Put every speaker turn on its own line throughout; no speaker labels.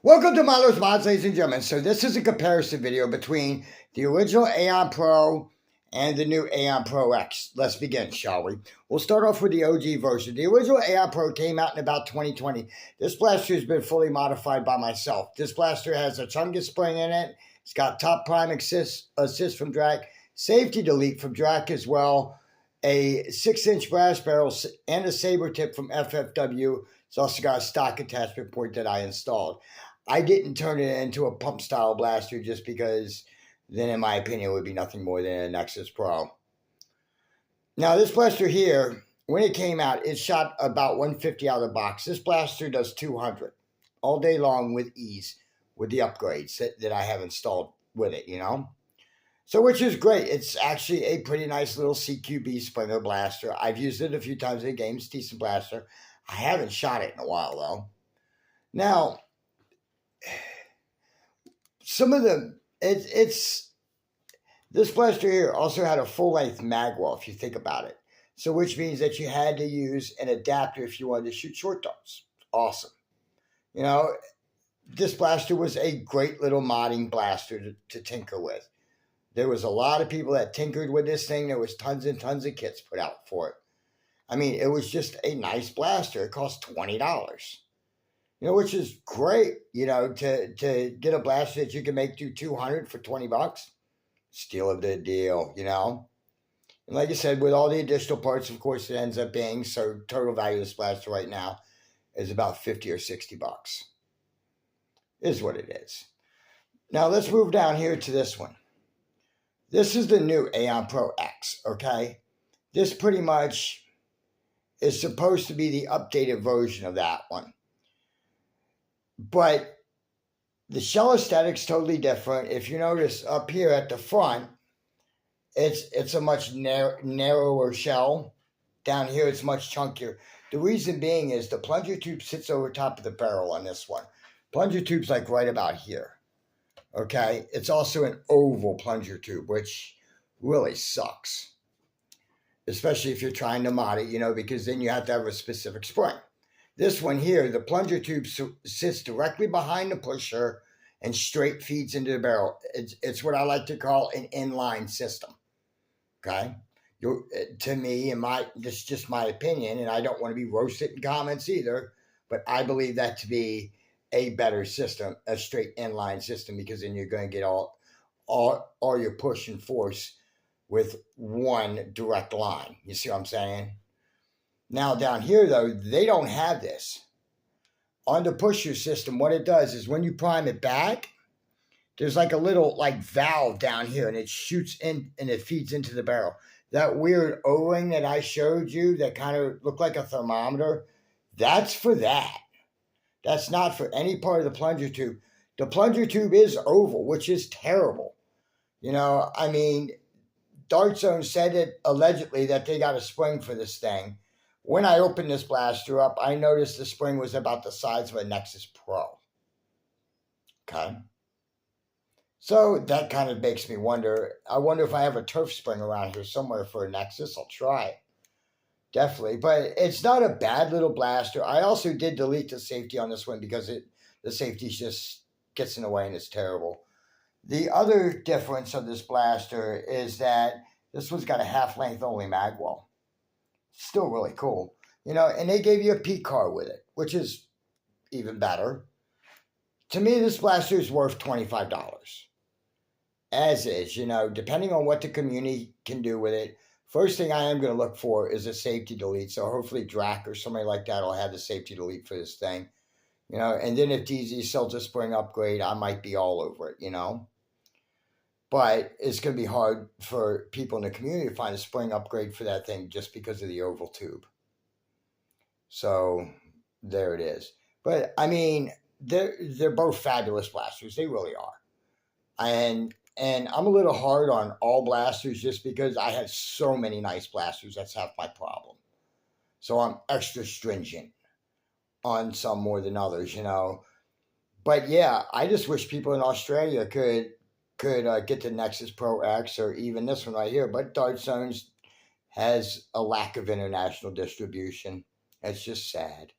Welcome to Milo's Mods, ladies and gentlemen. So this is a comparison video between the original Aeon Pro and the new Aeon Pro X. Let's begin, shall we? We'll start off with the OG version. The original Aeon Pro came out in about 2020. This blaster has been fully modified by myself. This blaster has a Chungus spring in it. It's got top prime assist from Drac, safety delete from Drac as well, a 6-inch brass barrel, and a saber tip from FFW. It's also got a stock attachment point that I installed. I didn't turn it into a pump style blaster just because then, in my opinion, it would be nothing more than a Nexus Pro. Now, this blaster here, when it came out, it shot about 150 out of the box. This blaster does 200 all day long with ease with the upgrades that I have installed with it, So, which is great. It's actually a pretty nice little CQB Springer blaster. I've used it a few times in games. Decent blaster. I haven't shot it in a while, though. Now, some of the this blaster here also had a full-length magwell, if you think about it. So which means that you had to use an adapter if you wanted to shoot short darts. Awesome. This blaster was a great little modding blaster to tinker with. There was a lot of people that tinkered with this thing. There was tons and tons of kits put out for it. I mean, it was just a nice blaster. It cost $20. Which is great, to get a blaster that you can make do 200 for $20. Steal of the deal, And like I said, with all the additional parts, of course, it ends up being, so total value of this blaster right now is about $50 or $60. Is what it is. Now, let's move down here to this one. This is the new Aeon Pro X, okay? This pretty much is supposed to be the updated version of that one. But the shell aesthetic's totally different. If you notice up here at the front, it's a much narrower shell. Down here, it's much chunkier. The reason being is the plunger tube sits over top of the barrel on this one. Plunger tube's like right about here. Okay? It's also an oval plunger tube, which really sucks. Especially if you're trying to mod it, because then you have to have a specific spring. This one here, the plunger tube sits directly behind the pusher and straight feeds into the barrel. It's what I like to call an inline system. Okay? To me, this is just my opinion, and I don't want to be roasted in comments either, but I believe that to be a better system, a straight inline system, because then you're going to get all your push and force with one direct line. You see what I'm saying? Now, down here, though, they don't have this. On the pusher system, what it does is when you prime it back, there's like a little valve down here, and it shoots in and it feeds into the barrel. That weird O-ring that I showed you that kind of looked like a thermometer, that's for that. That's not for any part of the plunger tube. The plunger tube is oval, which is terrible. Dart Zone said it allegedly that they got a spring for this thing. When I opened this blaster up, I noticed the spring was about the size of a Nexus Pro. Okay. So that kind of makes me wonder. I wonder if I have a turf spring around here somewhere for a Nexus. I'll try it. Definitely. But it's not a bad little blaster. I also did delete the safety on this one because the safety just gets in the way and it's terrible. The other difference of this blaster is that this one's got a half-length only magwell. Still really cool, and they gave you a P card with it, which is even better. To me, this blaster is worth $25. As is, depending on what the community can do with it. First thing I am going to look for is a safety delete. So hopefully Drac or somebody like that will have the safety delete for this thing, and then if DZ sells a spring upgrade, I might be all over it, But it's going to be hard for people in the community to find a spring upgrade for that thing just because of the oval tube. So there it is. But they're both fabulous blasters. They really are. And I'm a little hard on all blasters just because I have so many nice blasters. That's half my problem. So I'm extra stringent on some more than others, But yeah, I just wish people in Australia could get the Nexus Pro X or even this one right here. But Dart Zone has a lack of international distribution. It's just sad.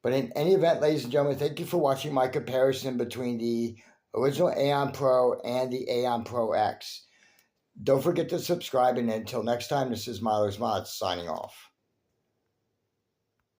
But in any event, ladies and gentlemen, thank you for watching my comparison between the original Aeon Pro and the Aeon Pro X. Don't forget to subscribe, and until next time, this is Miller's Mods signing off.